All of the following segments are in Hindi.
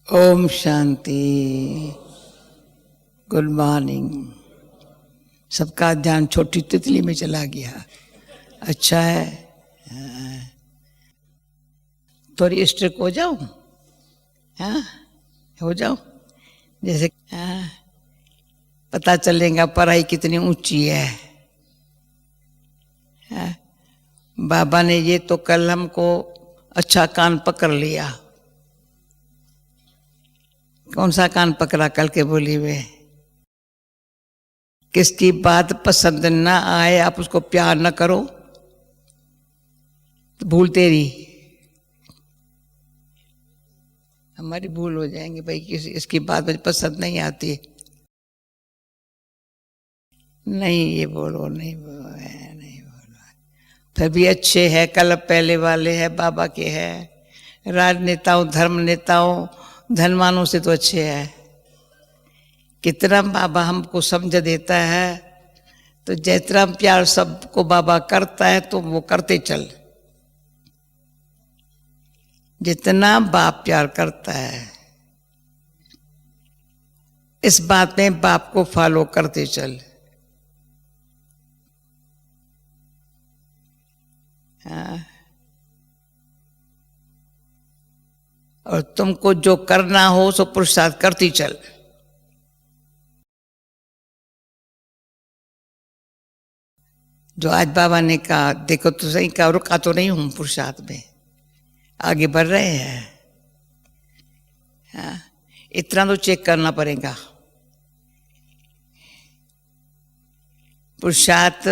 ओम शांति। Good morning. सबका ध्यान छोटी तितली में चला गया। अच्छा है। थोड़ी स्ट्रिक हो जाओ। हाँ, हो जाओ। जैसे पता चलेगा पढ़ाई कितनी ऊंची है। बाबा ने ये तो कल हमको अच्छा कान पकड़ लिया। कौन सा कान पकड़ा? कल के बोली में किसकी बात पसंद ना आए आप उसको प्यार न करो तो भूल तेरी। हमारी भूल हो जाएंगे भाई, किसी इसकी बात मुझे पसंद नहीं आती। नहीं ये बोलो, नहीं बोलो, नहीं बोलो। फिर भी अच्छे है, कल पहले वाले है, बाबा के है। राजनेताओं, धर्म नेताओं, धनवानों से तो अच्छे है। कितना बाबा हमको समझ देता है। तो जितना प्यार सबको बाबा करता है तो वो करते चल। जितना बाप प्यार करता है इस बात में बाप को फॉलो करते चल। हाँ। और तुमको जो करना हो सो पुरुषार्थ करती चल। जो आज बाबा ने कहा, देखो तो सही कहा, रुका तो नहीं हूं, पुरुषार्थ में आगे बढ़ रहे हैं। हाँ, इतना तो चेक करना पड़ेगा। पुरुषार्थ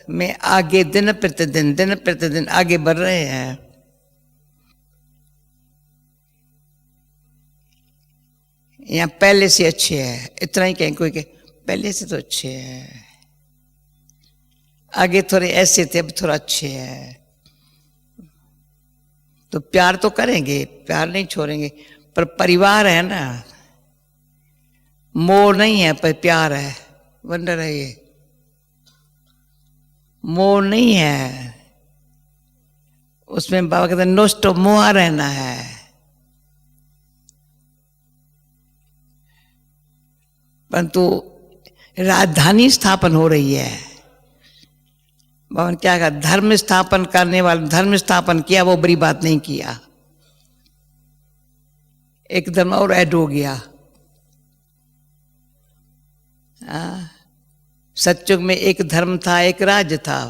में आगे दिन प्रतिदिन आगे बढ़ रहे हैं। यहाँ पहले से अच्छे है, इतना ही कहें कोई के पहले से तो अच्छे है। आगे थोड़े ऐसे थे, अब थोड़ा अच्छे है। तो प्यार तो करेंगे, प्यार नहीं छोड़ेंगे, पर परिवार है ना, मोह नहीं है पर प्यार है। वंडर है ये, मोह नहीं है उसमें। बाबा कहते हैं नोस्टो, मोहा रहना है। परंतु राजधानी स्थापन हो रही है। बाबा ने क्या कहा? धर्म स्थापन करने वाला धर्म स्थापन किया, वो बड़ी बात नहीं किया। एक धर्म और ऐड हो गया। सतयुग में एक धर्म था, एक राज्य था।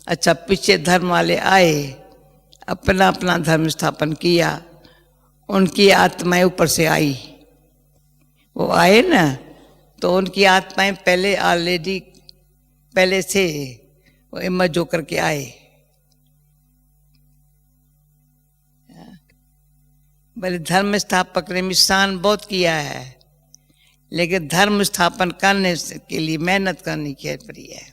अच्छा, पीछे धर्म वाले आए, अपना अपना धर्म स्थापन किया। उनकी आत्माएं ऊपर से आई। वो आए ना, तो उनकी आत्माएं पहले ऑलरेडी पहले से वो इमर्ज होकर के आए। भले धर्म स्थापक ने मिशान बहुत किया है, लेकिन धर्म स्थापन करने के लिए मेहनत करनी पड़ी है।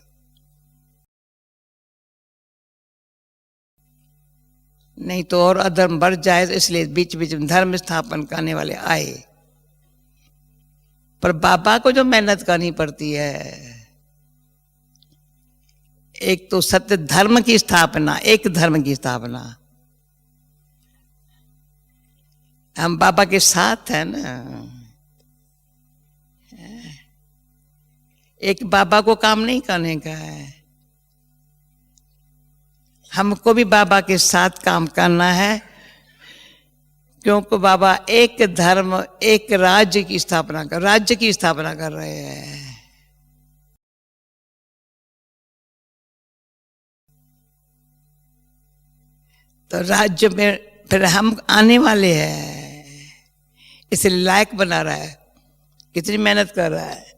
नहीं तो और अधर्म बढ़ जाए, तो इसलिए बीच बीच में धर्म स्थापन करने वाले आए। पर बाबा को जो मेहनत करनी पड़ती है, एक तो सत्य धर्म की स्थापना, एक धर्म की स्थापना। हम बाबा के साथ है ना। एक बाबा को काम नहीं करने का है, हमको भी बाबा के साथ काम करना है। क्योंकि बाबा एक धर्म एक राज्य की स्थापना कर रहे हैं। तो राज्य में फिर हम आने वाले हैं, इसलिए लायक बना रहा है। कितनी मेहनत कर रहा है,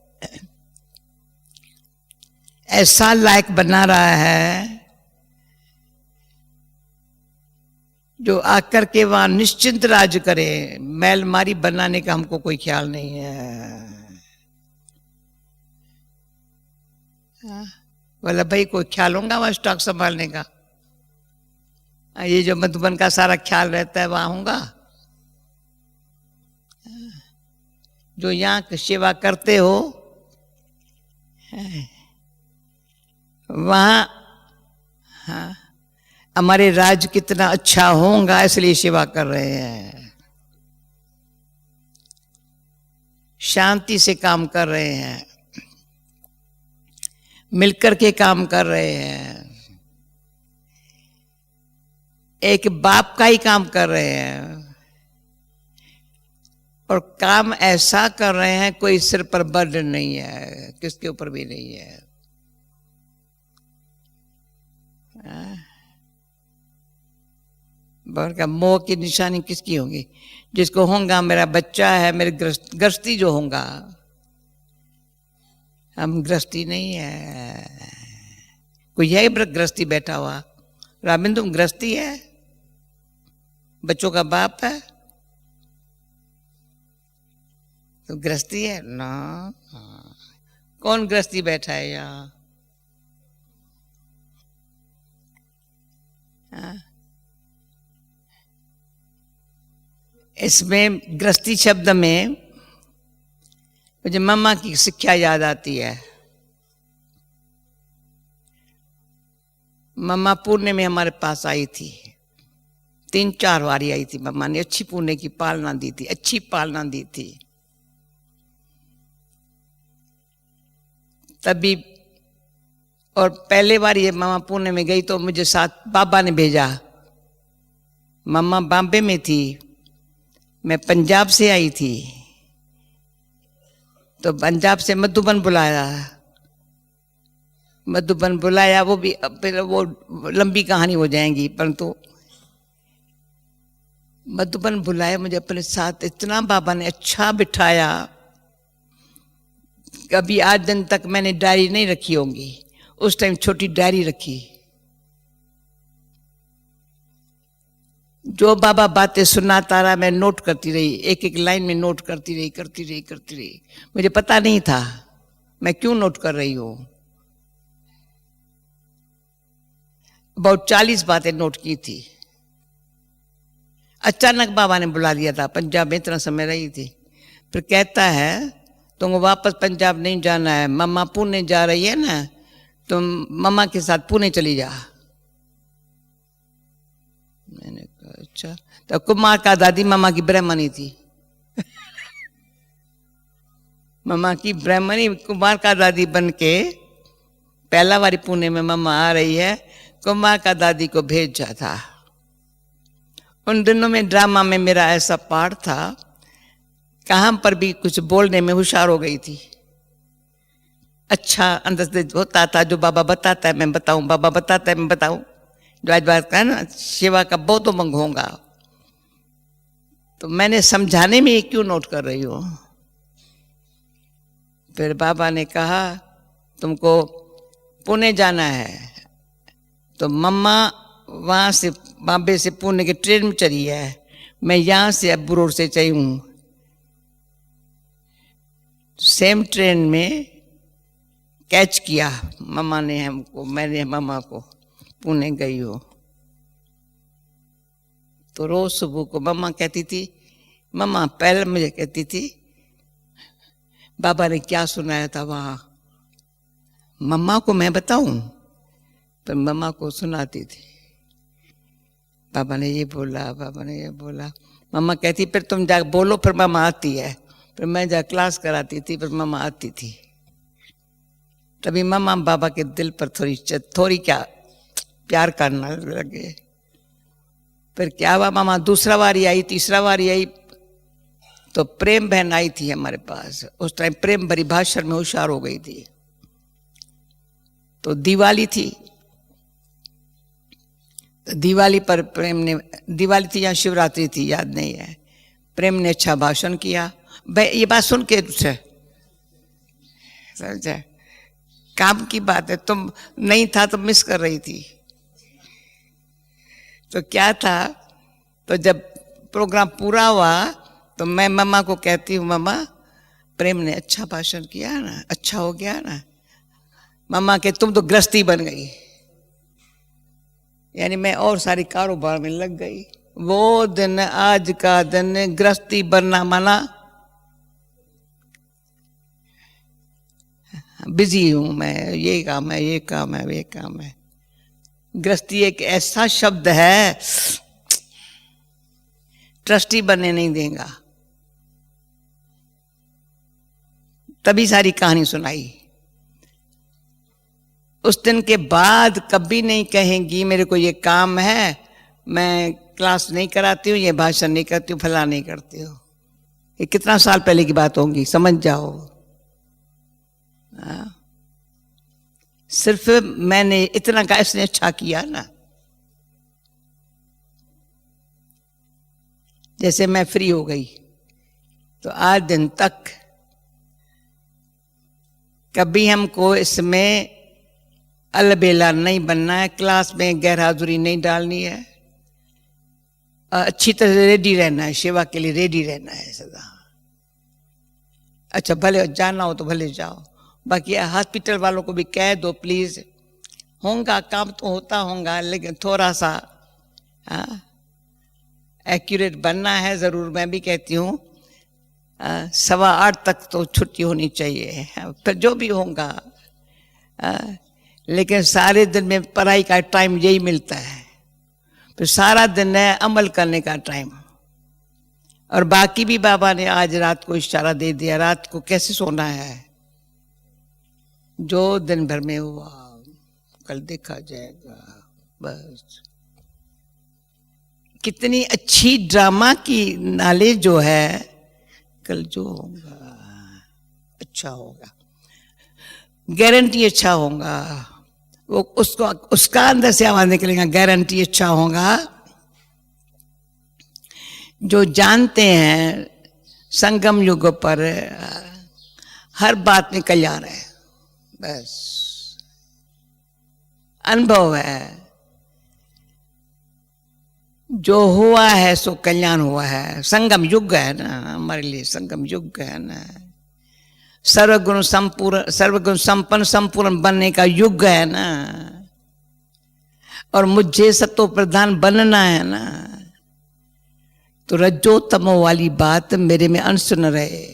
ऐसा लायक बना रहा है जो आकर के वहां निश्चिंत राज करे। मैलमारी बनाने का हमको कोई ख्याल नहीं है। बोला भाई कोई ख्याल होगा वहां स्टॉक संभालने का? ये जो मधुबन का सारा ख्याल रहता है वहां होगा? जो यहाँ की सेवा करते हो वहां, हाँ, हमारे राज्य कितना अच्छा होगा इसलिए सेवा कर रहे हैं। शांति से काम कर रहे हैं, मिलकर के काम कर रहे हैं, एक बाप का ही काम कर रहे हैं, और काम ऐसा कर रहे हैं कोई सिर पर बर्डन नहीं है, किसके ऊपर भी नहीं है। का मोह की निशानी किसकी होगी? जिसको होगा मेरा बच्चा है, मेरे गृहस्थी जो होगा। हम गृहस्थी नहीं है। कोई है गृहस्थी बैठा हुआ? राबिन तुम गृहस्थी है? बच्चों का बाप है तो गृहस्थी है ना? कौन गृहस्थी बैठा है यहाँ? इसमें गृहस्थी शब्द में मुझे मम्मा की शिक्षा याद आती है। मम्मा पुणे में हमारे पास आई थी, 3-4 बारी आई थी। मम्मा ने अच्छी पुणे की पालना दी थी, अच्छी पालना दी थी। तभी और पहले बार ये मम्मा पुणे में गई तो मुझे साथ बाबा ने भेजा। मम्मा बॉम्बे में थी, मैं पंजाब से आई थी, तो पंजाब से मधुबन बुलाया। मधुबन बुलाया, वो भी फिर वो लंबी कहानी हो जाएगी, परंतु मधुबन बुलाया मुझे अपने साथ। इतना बाबा ने अच्छा बिठाया, कभी आज दिन तक मैंने डायरी नहीं रखी होंगी, उस टाइम छोटी डायरी रखी। जो बाबा बातें सुनाता रहा मैं नोट करती रही, एक एक लाइन में नोट करती रही। मुझे पता नहीं था मैं क्यों नोट कर रही हूं। बहुत 40 बातें नोट की थी। अचानक बाबा ने बुला लिया था, पंजाब में इतना समय रही थी। फिर कहता है तुमको वापस पंजाब नहीं जाना है, मम्मा पुणे जा रही है ना, तुम मम्मा के साथ पुणे चली जा। मैंने कहा अच्छा। तो कुमार का दादी मम्मा की ब्राह्मणी थी। मम्मा की ब्राह्मणी कुमार का दादी बन के पहला बारी पुणे में मम्मा आ रही है, कुमार का दादी को भेजा था। उन दिनों में ड्रामा में मेरा ऐसा पार्ट था, कहाँ पर भी कुछ बोलने में होशियार हो गई थी। अच्छा अंदर से होता था, जो बाबा बताता है मैं बताऊं, बाबा बताता है मैं बताऊं। जो आज बात का ना सेवा का बहुत उमंग होगा, तो मैंने समझाने में क्यों नोट कर रही हूं। फिर बाबा ने कहा तुमको पुणे जाना है, तो मम्मा वहां से बॉम्बे से पुणे की ट्रेन में चली है, मैं यहां से अब्बू रोड से चली हूं। सेम ट्रेन में कैच किया मम्मा ने हमको, मैंने मम्मा को, पुणे गई हो। तो रोज सुबह को मम्मा कहती थी, मम्मा पहले मुझे कहती थी बाबा ने क्या सुनाया था वहां, मम्मा को मैं बताऊं? तो मम्मा को सुनाती थी, बाबा ने ये बोला, बाबा ने ये बोला। मम्मा कहती फिर तुम जा बोलो, फिर मम्मा आती है। फिर मैं जा क्लास कराती थी, फिर मम्मा आती थी। तभी मम्मा बाबा के दिल पर थोड़ी क्या प्यार करना लगे। फिर क्या हुआ, मामा दूसरा बारी आई, तीसरा बारी आई, तो प्रेम बहन आई थी हमारे पास। उस टाइम प्रेम भरी भाषा में होशियार हो गई थी। तो दिवाली थी, तो दिवाली पर प्रेम ने, दिवाली थी या शिवरात्रि थी याद नहीं है, प्रेम ने अच्छा भाषण किया। भाई ये बात सुन के तुझसे समझा, काम की बात है, तुम नहीं था तो मिस कर रही थी। तो क्या था, तो जब प्रोग्राम पूरा हुआ तो मैं मम्मा को कहती हूँ, मम्मा प्रेम ने अच्छा भाषण किया ना, अच्छा हो गया ना। मम्मा के तुम तो गृहस्थी बन गई, यानी मैं और सारी कारोबार में लग गई। वो दिन आज का दिन गृहस्थी बनना माना बिजी हूं मैं, ये काम है, ये काम है, ये काम है। गृहस्थी एक ऐसा शब्द है, ट्रस्टी बनने नहीं देगा। तभी सारी कहानी सुनाई। उस दिन के बाद कभी नहीं कहेंगी मेरे को ये काम है, मैं क्लास नहीं कराती हूँ, ये भाषण नहीं करती हूँ, फला नहीं करती हूँ। ये कितना साल पहले की बात होगी, समझ जाओ। सिर्फ मैंने इतना कहा, इसने अच्छा किया ना। जैसे मैं फ्री हो गई तो आज दिन तक कभी हमको इसमें अलबेला नहीं बनना है, क्लास में गैरहाजिरी नहीं डालनी है, अच्छी तरह से रेडी रहना है, सेवा के लिए रेडी रहना है सदा। अच्छा भले जाना हो तो भले जाओ, बाकी हॉस्पिटल वालों को भी कह दो प्लीज, होगा काम तो होता होगा, लेकिन थोड़ा सा एक्यूरेट बनना है जरूर। मैं भी कहती हूँ 8:15 तक तो छुट्टी होनी चाहिए, फिर जो भी होगा। लेकिन सारे दिन में पढ़ाई का टाइम यही मिलता है, फिर सारा दिन है अमल करने का टाइम। और बाकी भी बाबा ने आज रात को इशारा दे दिया, रात को कैसे सोना है, जो दिन भर में हुआ कल देखा जाएगा। बस कितनी अच्छी ड्रामा की नॉलेज जो है, कल जो होगा अच्छा होगा, गारंटी अच्छा होगा। वो उसको उसका अंदर से आवाज निकलेगा, गारंटी अच्छा होगा। जो जानते हैं संगम युग पर हर बात में कल्याण है, बस अनुभव है। जो हुआ है सो कल्याण हुआ है। संगम युग है ना, हमारे लिए संगम युग है ना। सर्वगुण संपन्न संपूर्ण बनने का युग है ना। और मुझे सत्व प्रधान बनना है ना, तो रज्जो तमो वाली बात मेरे में अंश न रहे।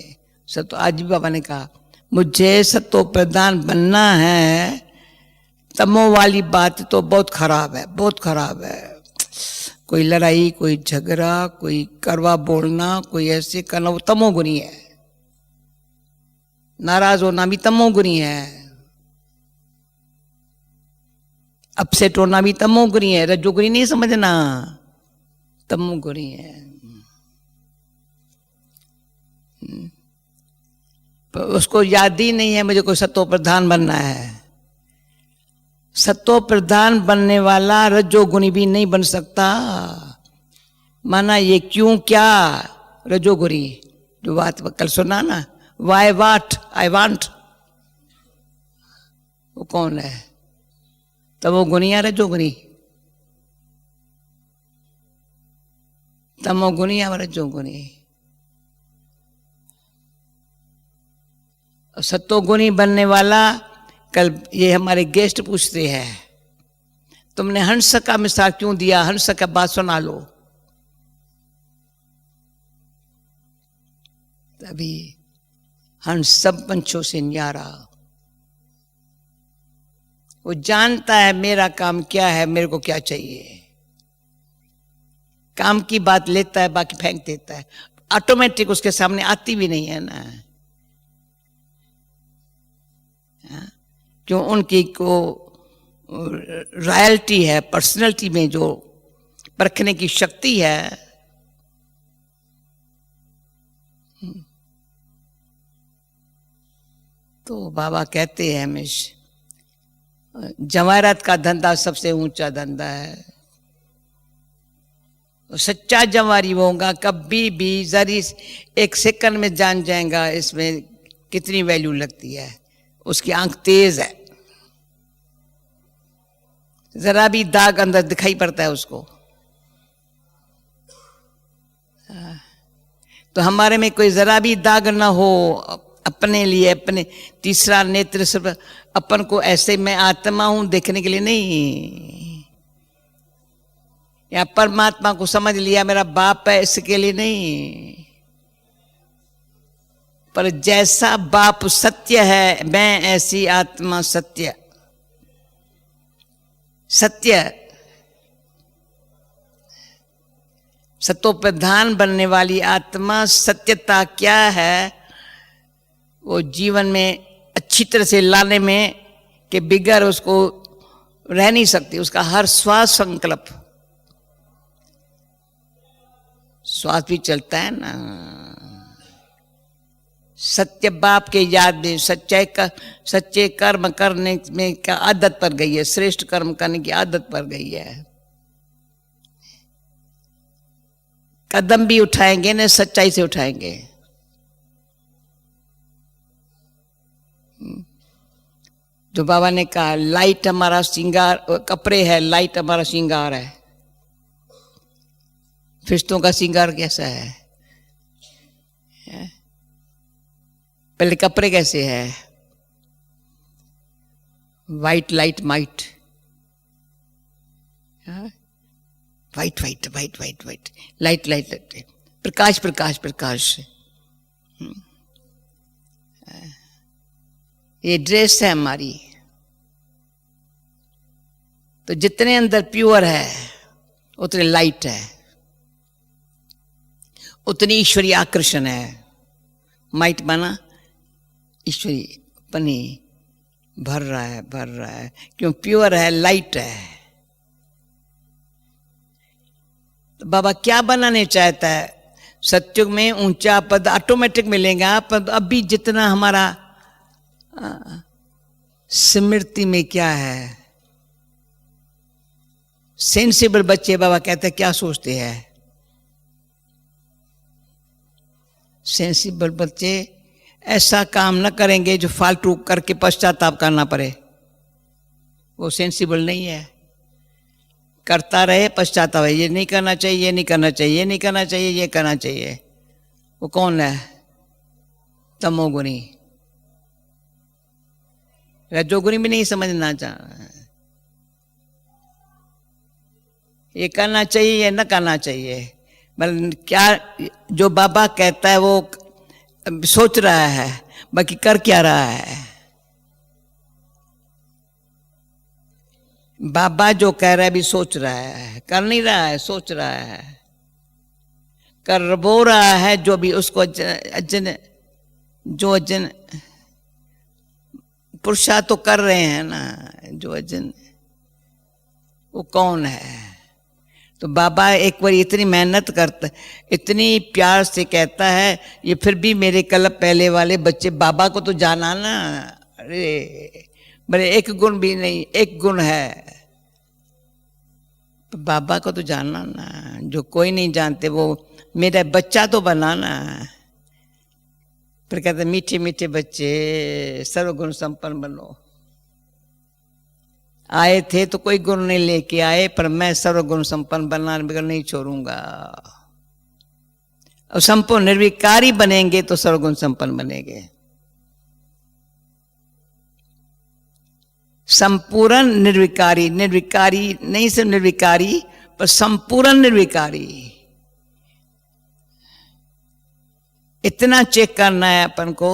सत्व, आज भी बाबा ने कहा मुझे सत्व प्रधान बनना है, तमो वाली बात तो बहुत खराब है, बहुत खराब है। कोई लड़ाई, कोई झगड़ा, कोई करवा बोलना, कोई ऐसे करना, वो तमोगुनी है। नाराज होना भी तमोगुनी है, अपसेट होना भी तमोगुनी है। रजोगुनी नहीं समझना, तमोगुनी है। उसको याद ही नहीं है मुझे कोई सत्व प्रधान बनना है। सत्व प्रधान बनने वाला रजोगुनी भी नहीं बन सकता। माना ये क्यों क्या रजोगुनी, जो बात कल सुना ना, वाई वाट आई वांट, वो कौन है? तमोगुनी या रजोगुनी? तमोगुनी या रजोगुनी? सत्वगुणी बनने वाला, कल ये हमारे गेस्ट पूछते हैं तुमने हंस का मिसाल क्यों दिया, हंस का बात सुना लो। तभी हंस सब पंछों से न्यारा, वो जानता है मेरा काम क्या है, मेरे को क्या चाहिए। काम की बात लेता है, बाकी फेंक देता है, ऑटोमेटिक उसके सामने आती भी नहीं है ना। क्यों? उनकी को रॉयल्टी है, पर्सनैलिटी में जो परखने की शक्ति है। तो बाबा कहते हैं हमेशा जवाहरात का धंधा सबसे ऊंचा धंधा है। सच्चा जवारी होगा कभी भी जरी एक सेकंड में जान जाएगा इसमें कितनी वैल्यू लगती है। उसकी आंख तेज है, जरा भी दाग अंदर दिखाई पड़ता है उसको। तो हमारे में कोई जरा भी दाग ना हो अपने लिए, अपने तीसरा नेत्र सिर्फ अपन को ऐसे मैं आत्मा हूं देखने के लिए नहीं, या परमात्मा को समझ लिया मेरा बाप है इसके लिए नहीं। पर जैसा बाप सत्य है, मैं ऐसी आत्मा सत्य। सत्य सत्व प्रधान बनने वाली आत्मा सत्यता क्या है, वो जीवन में अच्छी तरह से लाने में कि बिगड़ उसको रह नहीं सकती, उसका हर श्वास संकल्प, श्वास भी चलता है ना। सत्य बाप के याद में सच्चे कर्म करने में क्या आदत पड़ गई है, श्रेष्ठ कर्म करने की आदत पड़ गई है। कदम भी उठाएंगे ना सच्चाई से उठाएंगे। जो बाबा ने कहा लाइट हमारा श्रृंगार, कपड़े है, लाइट हमारा श्रृंगार है। फरिश्तों का श्रृंगार कैसा है? पहले कपड़े कैसे है? White light might, white white white white white, light light light, प्रकाश प्रकाश प्रकाश। ये ड्रेस है हमारी। तो जितने अंदर प्योर है उतने लाइट है, उतनी ईश्वरीय आकर्षण है। माइट माना ईश्वरी पनी भर रहा है, भर रहा है, क्यों? प्योर है, लाइट है। तो बाबा क्या बनाने चाहता है? सत्युग में ऊंचा पद ऑटोमेटिक मिलेगा, पर अभी जितना हमारा स्मृति में क्या है, सेंसिबल बच्चे बाबा कहते हैं क्या सोचते हैं? सेंसिबल बच्चे ऐसा काम न करेंगे जो फालतू करके पश्चाताप करना पड़े। वो सेंसिबल नहीं है, करता रहे पश्चाताप, ये नहीं करना चाहिए, ये नहीं करना चाहिए, ये नहीं करना चाहिए, ये करना चाहिए। वो कौन है? तमोगुणी। रजोगुणी भी नहीं समझना चाह, ये करना चाहिए, ये न करना चाहिए। मतलब क्या जो बाबा कहता है वो सोच रहा है, बाकी कर क्या रहा है? बाबा जो कह रहा है भी सोच रहा है, कर नहीं रहा है, सोच रहा है। कर वो रहा है जो भी उसको अजन, जो अजन पुरुषार्थ तो कर रहे हैं ना, जो अजन, वो कौन है? तो बाबा एक बार इतनी मेहनत करता, इतनी प्यार से कहता है, ये फिर भी मेरे कल पहले वाले बच्चे बाबा को तो जाना ना। अरे बोले एक गुण भी नहीं, एक गुण है, बाबा को तो जानना ना। जो कोई नहीं जानते वो मेरा बच्चा तो बनाना। फिर कहते मीठे मीठे बच्चे सर्वगुण संपन्न बनो। आए थे तो कोई गुण नहीं लेके आए, पर मैं सर्वगुण संपन्न बनाने बगैर नहीं छोड़ूंगा। और संपूर्ण निर्विकारी बनेंगे तो सर्वगुण संपन्न बनेंगे। संपूर्ण निर्विकारी, निर्विकारी नहीं सिर्फ निर्विकारी पर संपूर्ण निर्विकारी। इतना चेक करना है अपन को।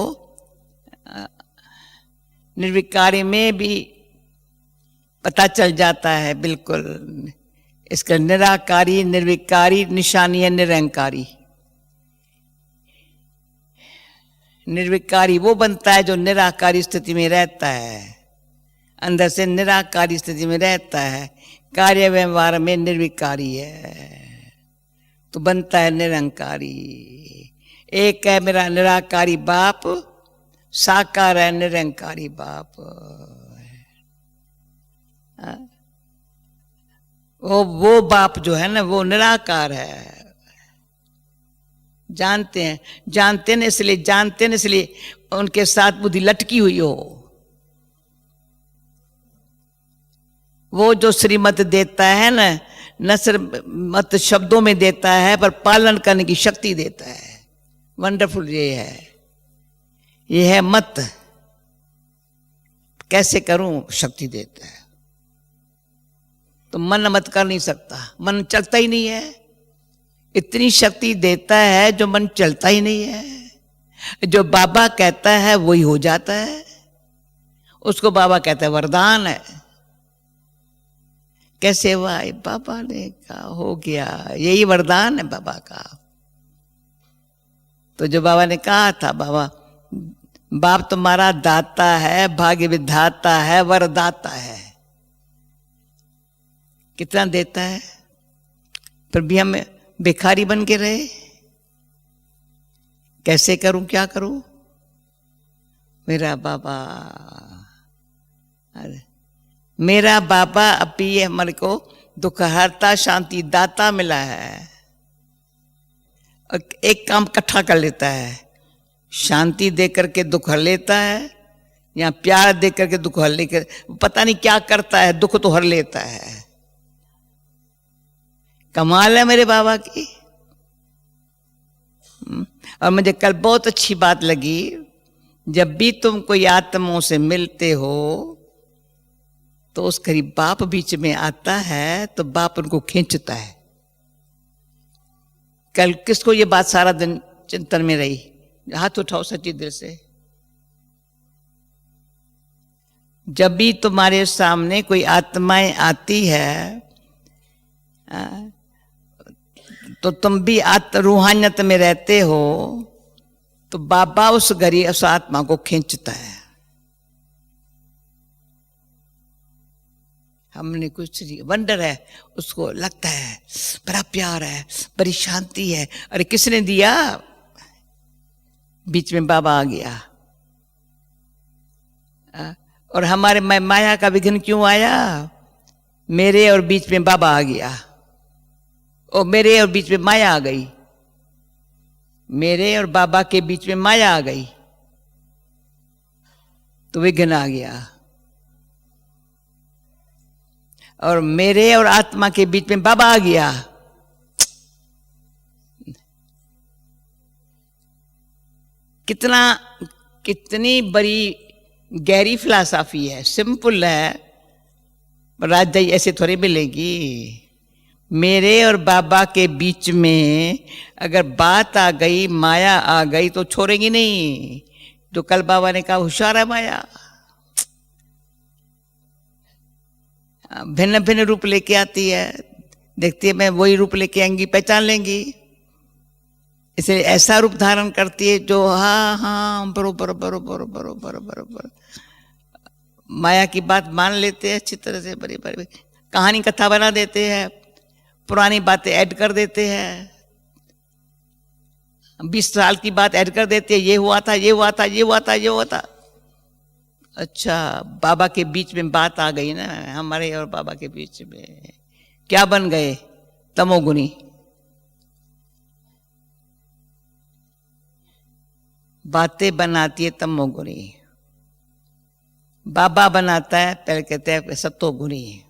निर्विकारी में भी पता चल जाता है बिल्कुल। इसका निराकारी, निर्विकारी निशानी है निरंकारी। निर्विकारी वो बनता है जो निराकारी स्थिति में रहता है, अंदर से निराकारी स्थिति में रहता है, कार्य व्यवहार में निर्विकारी है, तो बनता है निरंकारी। एक है मेरा निराकारी बाप, साकार है निरंकारी बाप। वो बाप जो है ना वो निराकार है। जानते हैं, जानते न इसलिए, जानते न इसलिए उनके साथ बुद्धि लटकी हुई हो। वो जो श्रीमत देता है ना, न सिर्फ मत शब्दों में देता है पर पालन करने की शक्ति देता है। वंडरफुल ये है, ये है मत कैसे करूं, शक्ति देता है। तो मन मत कर नहीं सकता, मन चलता ही नहीं है। इतनी शक्ति देता है जो मन चलता ही नहीं है। जो बाबा कहता है वही हो जाता है, उसको बाबा कहता है वरदान है। कैसे हुआ? बाबा ने कहा हो गया, यही वरदान है बाबा का। तो जो बाबा ने कहा था, बाबा बाप तुम्हारा दाता है, भाग्य विधाता है, वरदाता है। कितना देता है, फिर भी हम भिखारी बन के रहे। कैसे करूं, क्या करूं? मेरा बाबा, अरे मेरा बाबा अभी हमारे को दुख हरता शांति दाता मिला है। एक काम इकट्ठा कर लेता है, शांति दे करके दुख हर लेता है, या प्यार दे करके दुख हर लेकर, पता नहीं क्या करता है, दुख तो हर लेता है। कमाल है मेरे बाबा की। और मुझे कल बहुत अच्छी बात लगी, जब भी तुम कोई आत्माओं से मिलते हो तो उस करीब बाप बीच में आता है तो बाप उनको खींचता है। कल किसको ये बात सारा दिन चिंतन में रही? हाथ उठाओ सच्ची दिल से। जब भी तुम्हारे सामने कोई आत्माएं आती है तो तुम भी रूहानियत में रहते हो तो बाबा उस घड़ी उस आत्मा को खींचता है। हमने कुछ वंडर है, उसको लगता है बड़ा प्यार है, बड़ी शांति है। अरे किसने दिया? बीच में बाबा आ गया। और हमारे माया का विघ्न क्यों आया? मेरे और बीच में बाबा आ गया, और मेरे और बीच में माया आ गई। मेरे और बाबा के बीच में माया आ गई तो विघ्न आ गया। और मेरे और आत्मा के बीच में बाबा आ गया। कितनी बड़ी गहरी फिलॉसफी है। सिंपल है, राजदाई ऐसे थोड़ी मिलेगी। मेरे और बाबा के बीच में अगर बात आ गई, माया आ गई तो छोड़ेंगी नहीं। तो कल बाबा ने कहा होशियार है माया, भिन्न भिन्न रूप लेके आती है। देखती है मैं वही रूप लेके आएंगी, पहचान लेंगी। इसे ऐसा रूप धारण करती है जो हाँ हाँ बरोबर बरोबर बरोबर बरोबर माया की बात मान लेते हैं अच्छी तरह से। बड़ी बड़ी कहानी कथा बना देते हैं, पुरानी बातें ऐड कर देते हैं, 20 साल की बात ऐड कर देते हैं। ये हुआ था, ये हुआ था, ये हुआ था, ये हुआ था। अच्छा, बाबा के बीच में बात आ गई ना, हमारे और बाबा के बीच में क्या बन गए? तमोगुनी। बातें बनाती है तमोगुनी, बाबा बनाता है पहले कहते हैं सत्वगुणी।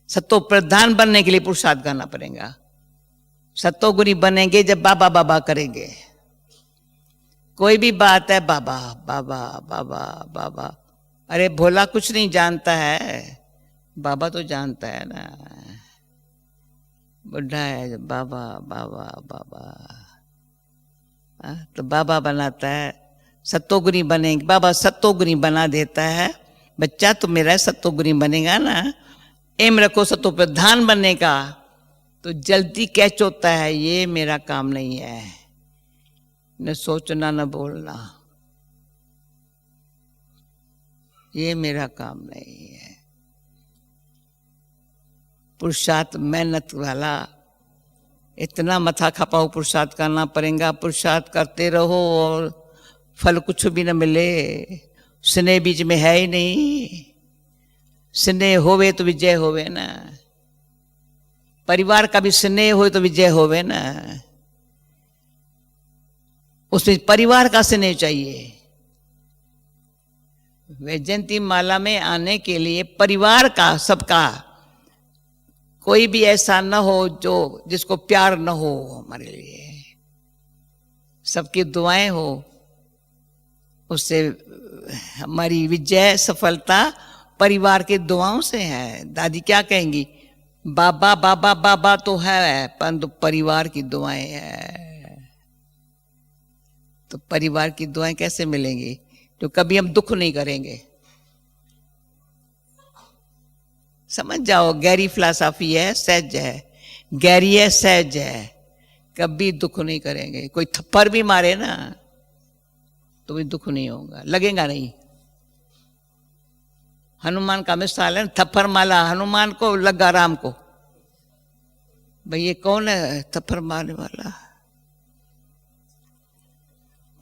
सत्व प्रधान बनने के लिए पुरुषार्थ करना पड़ेगा। सत्वगुणी बनेंगे जब बाबा बाबा करेंगे। कोई भी बात है बाबा बाबा बाबा बाबा। अरे भोला कुछ नहीं जानता है, बाबा तो जानता है ना। बुढ़ा है बाबा बाबा बाबा। तो बाबा बनाता है, सत्वगुणी बनेंगे। बाबा सत्वगुणी बना देता है। बच्चा तो मेरा सत्वगुणी बनेगा ना, एम रखो सत्व प्रधान बनने का। तो जल्दी कैच होता है ये मेरा काम नहीं है, न सोचना न बोलना, ये मेरा काम नहीं है। पुरुषार्थ मेहनत वाला, इतना मथा खपाओ पुरुषार्थ करना पड़ेगा। पुरुषार्थ करते रहो और फल कुछ भी न मिले। स्नेह बीच में है ही नहीं। स्नेह होवे तो विजय होवे ना, परिवार का भी स्नेह हो तो विजय होवे ना। उसमें परिवार का स्नेह चाहिए। वैजयंती माला में आने के लिए परिवार का, सबका, कोई भी ऐसा न हो जो जिसको प्यार न हो हमारे लिए। सबकी दुआएं हो, उससे हमारी विजय सफलता परिवार के दुआओं से है। दादी क्या कहेंगी? बाबा बाबा बाबा तो है, परंतु परिवार की दुआएं है। तो परिवार की दुआएं कैसे मिलेंगी? तो कभी हम दुख नहीं करेंगे। समझ जाओ, गहरी फिलॉसफी है, सहज है, गहरी है, सहज है। कभी दुख नहीं करेंगे। कोई थप्पड़ भी मारे ना तो भी दुख नहीं होगा, लगेगा नहीं। हनुमान का मिसाल है, थप्पड़ माला हनुमान को, लगा राम को। भाई ये कौन है थप्पड़ मारने वाला?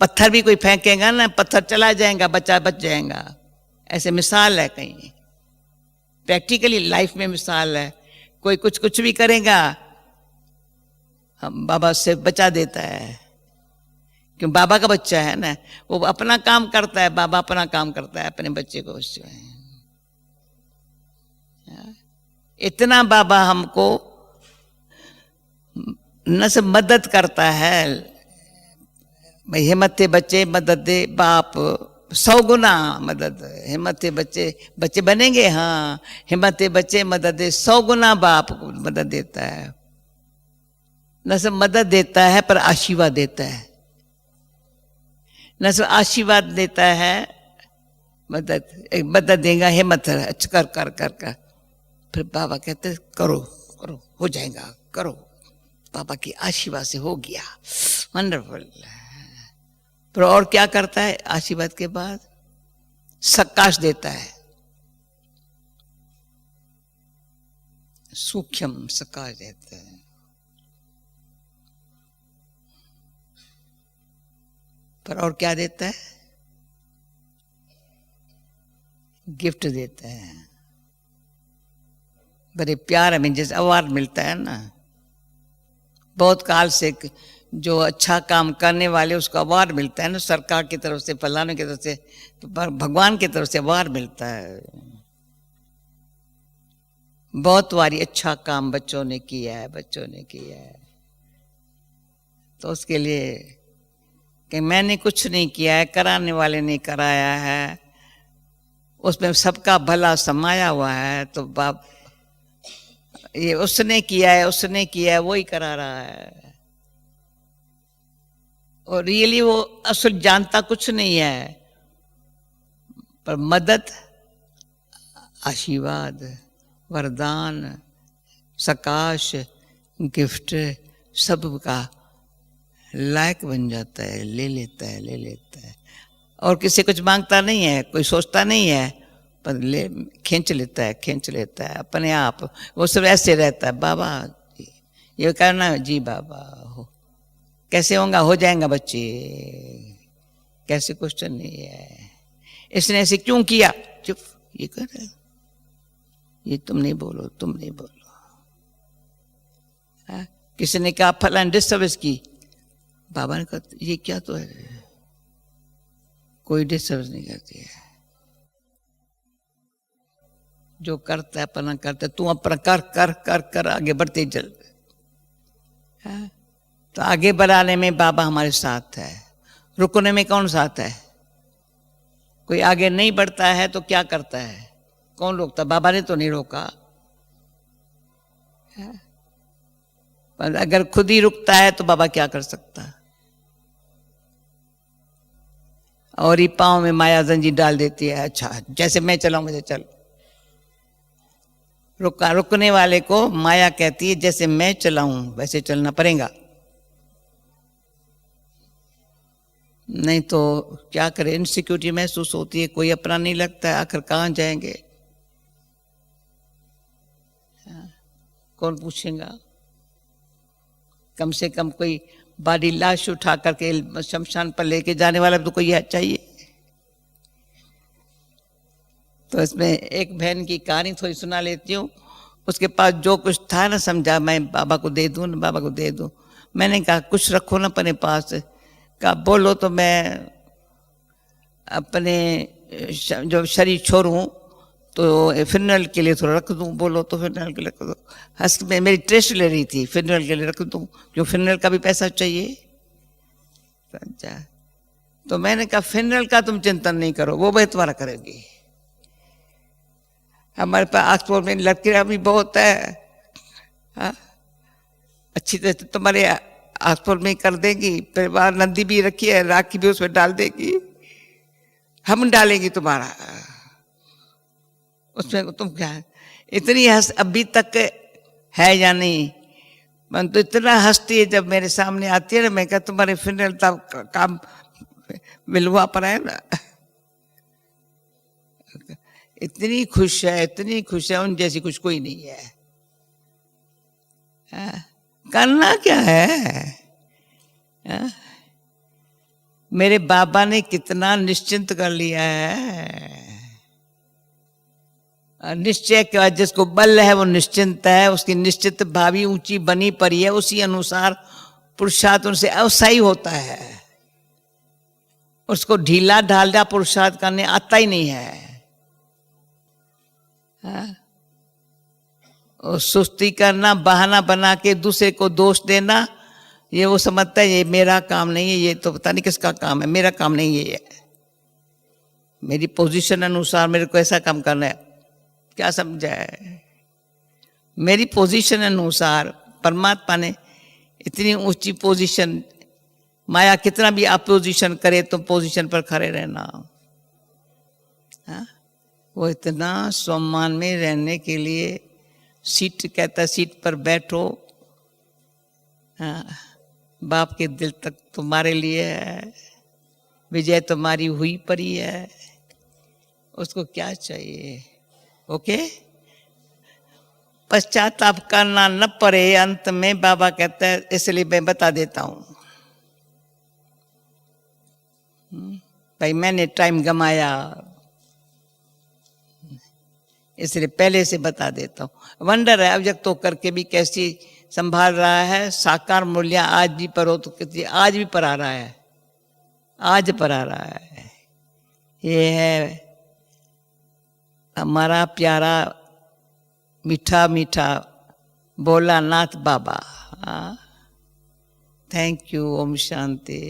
पत्थर भी कोई फेंकेगा ना, पत्थर चला जाएगा, बच्चा बच जाएगा। ऐसे मिसाल है, कहीं प्रैक्टिकली लाइफ में मिसाल है। कोई कुछ कुछ भी करेगा, हम बाबा से बचा देता है, क्यों? बाबा का बच्चा है ना, वो अपना काम करता है, बाबा अपना काम करता है, अपने बच्चे को बच्चे। इतना बाबा हमको न से मदद करता है, भाई हिम्मत बच्चे मदद दे बाप, 100 गुना मदद। हिम्मत बच्चे बच्चे बनेंगे, हाँ, हिम्मत बच्चे मदद दे, 100 गुना बाप को मदद देता है। न सिर्फ मदद देता है पर आशीर्वाद देता है, न सिर्फ आशीर्वाद देता है, मदद देगा, हिम्मत कर कर कर कर। फिर बाबा कहते करो करो, हो जाएगा, करो, बाबा की आशीर्वाद से हो गया, वंडरफुल। पर और क्या करता है आशीर्वाद के बाद? सकाश देता है, सूक्ष्म सकाश देता है। पर और क्या देता है? गिफ्ट देता है। बड़े प्यार में जैसे अवार्ड मिलता है ना, बहुत काल से जो अच्छा काम करने वाले उसको अवार्ड मिलता है ना, सरकार की तरफ से, फलाने की तरफ से, तो भगवान की तरफ से अवार्ड मिलता है। बहुत बारी अच्छा काम बच्चों ने किया है, बच्चों ने किया है, तो उसके लिए कि मैंने कुछ नहीं किया है, कराने वाले ने कराया है, उसमें सबका भला समाया हुआ है, तो बाप ये उसने किया है, उसने किया है, वो ही करा रहा है। और रियली वो असल जानता कुछ नहीं है, पर मदद, आशीर्वाद, वरदान, सकाश, गिफ्ट सब का लायक बन जाता है, ले लेता है, ले लेता है। और किसी कुछ मांगता नहीं है, कोई सोचता नहीं है, पर ले खींच लेता है, खींच लेता है अपने आप। वो सब ऐसे रहता है, बाबा ये करना, जी बाबा हो, कैसे होगा? हो जाएगा बच्चे, कैसे क्वेश्चन नहीं है। इसने ऐसे क्यों किया? चुप, ये कर रहे, ये तुम नहीं बोलो, तुम नहीं बोलो। किसी ने कहा फलान डिस्टर्बेंस की, बाबा ने कहा ये क्या? तो है, कोई डिस्टर्बेंस नहीं करती है, जो करता है अपना करता है, तू अपना कर कर कर कर आगे बढ़ते चल। तो आगे बढ़ाने में बाबा हमारे साथ है, रुकने में कौन साथ है? कोई आगे नहीं बढ़ता है तो क्या करता है? कौन रोकता? बाबा ने तो नहीं रोका। पर अगर खुद ही रुकता है तो बाबा क्या कर सकता? और ही पाँव में माया जंजीर डाल देती है, अच्छा जैसे मैं चलाऊं वैसे चल। रुकने वाले को माया कहती है जैसे मैं चलाऊं वैसे चलना पड़ेगा, नहीं तो क्या करें? इनसिक्योरिटी महसूस होती है, कोई अपना नहीं लगता है, आखिर कहाँ जाएंगे? कौन पूछेगा? कम से कम कोई बॉडी लाश उठा करके शमशान पर लेके जाने वाला तो कोई चाहिए। तो इसमें एक बहन की कहानी थोड़ी सुना लेती हूँ। उसके पास जो कुछ था ना, समझा मैं बाबा को दे दूँ, बाबा को दे दूँ। मैंने कहा कुछ रखो ना अपने पास। कहा बोलो तो मैं अपने जो शरीर छोड़ूं तो फिनरल के लिए थोड़ा रख दूं, बोलो तो फिनरल के लिए रख दो। हंस में मेरी ट्रेस्ट ले रही थी, फिनरल के लिए रख दूं, जो फिनरल का भी पैसा चाहिए। समझा? तो मैंने कहा फिनरल का तुम चिंतन नहीं करो, वो मैं तुम्हारा करेगी। हमारे पास आसपास में लड़कियां भी बहुत है, हाँ? अच्छी तरह से तुम्हारे आसपास में कर देगी। फिर बाहर नंदी भी रखी है, राखी भी उसमें डाल देगी, हम डालेंगे तुम्हारा उसमें। तुम क्या इतनी हंस अभी तक है या नहीं? मैं तो इतना हंसती है जब मेरे सामने आती है ना। मैं कहा तुम्हारे फिनरल का काम विलवा पर है ना, इतनी खुश है, इतनी खुश है, उन जैसी कुछ कोई नहीं है। करना क्या है? मेरे बाबा ने कितना निश्चिंत कर लिया है। निश्चय का जिसको बल है वो निश्चिंत है, उसकी निश्चित भावी ऊंची बनी पड़ी है, उसी अनुसार पुरुषार्थ उनसे अवसाई होता है। उसको ढीला ढालदा पुरुषार्थ करने आता ही नहीं है। और सुस्ती करना, बहाना बना के दूसरे को दोष देना, ये वो समझता है ये मेरा काम नहीं है, ये तो पता नहीं किसका काम है, मेरा काम नहीं है, ये मेरी पोजीशन अनुसार मेरे को ऐसा काम करना है। क्या समझा है? मेरी पोजीशन अनुसार परमात्मा ने इतनी ऊंची पोजीशन, माया कितना भी अपोजिशन करे तो पोजीशन पर खड़े रहना। हाँ? वो इतना सम्मान में रहने के लिए सीट कहता, सीट पर बैठो। हाँ, बाप के दिल तक तुम्हारे लिए है, विजय तुम्हारी हुई पड़ी है, उसको क्या चाहिए? ओके, पश्चाताप करना न पड़े अंत में, बाबा कहता है, इसलिए मैं बता देता हूं भाई मैंने टाइम गमाया, इसलिए पहले से बता देता हूं। वंडर है अव्यक्त होकर के भी कैसी संभाल रहा है। साकार मूल्य आज भी पर हो तो कितनी, आज भी पर आ रहा है, आज पर आ रहा है। ये है हमारा प्यारा मीठा मीठा भोलानाथ बाबा। Thank you. ओम शांति।